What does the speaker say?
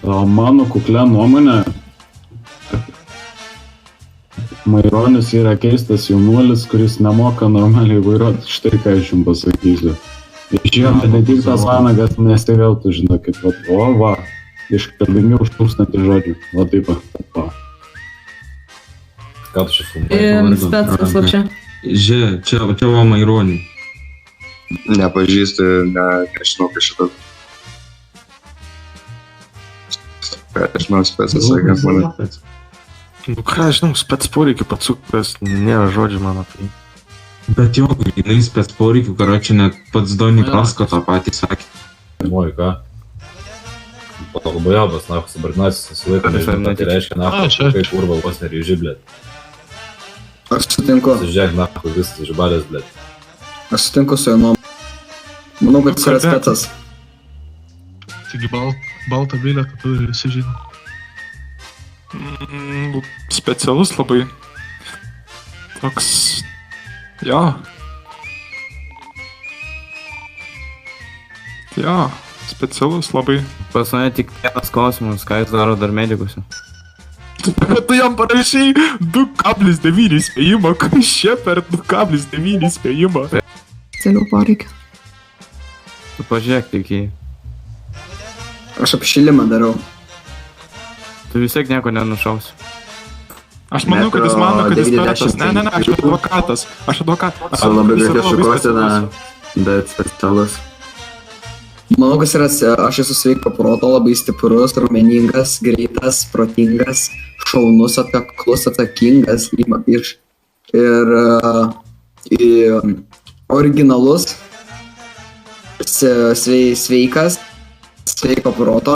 Mano kuklia nuomonė, Maironis yra keistas jaunuolis, kuris nemoka normaliai vairuoti. Štai ką aš jums pasakysiu. Iš jo Benediktas Vanagas nesivėltų, žinokit, va, iškalbingiau už 1000 žodžių. Va taip, va. Ką tu čia filmuoji? Specas va čia. Čia va Maironį. Nepažįstu, nežinau, kas šitą. Aš žinau, Specas, sakant mane. Nu ką, žinau, spec poreikių patsukas, nėra žodžių man apie jį. Bet jo, jinai spec poreikių, karočią net pats Doni Prasko tą patį sakė. Filmuoji, ką? Labai jabas, nahu, subordinacijos susilaiko, nežinau, tai reiškia, nahu, kaip urva vos neryži, blėt. Aš sutinku. Sužiūrėk, nahu, visas žibalės, blėt. Aš sutinku su jo nuomonė. Manau, kad jis yra Specas. Taigi baltą bilietą turi visi žino. Specialus labai. Toks... Jo. Jo, specialus labai. Pas mane tik vienas klausimas, ką jis daro dar medikuose. Bet tu jam parašai 2,9 įspėjimą, kas čia per 2,9 įspėjimą? Celių poreikių. Tu pažiūrėk tik jį. Aš apšilimą darau. Tu vis tiek nieko nenušausi. Aš manau, kad jis mano, kad jis petas. Ne, aš advokatas. Su labai gražia šukuosena, bet specialus. Manau, kad aš esu sveiko proto, labai stiprus, raumeningas, greitas, protingas, šaunus, atkaklus, atsakingas ir originalus, sveikas, sveiko proto.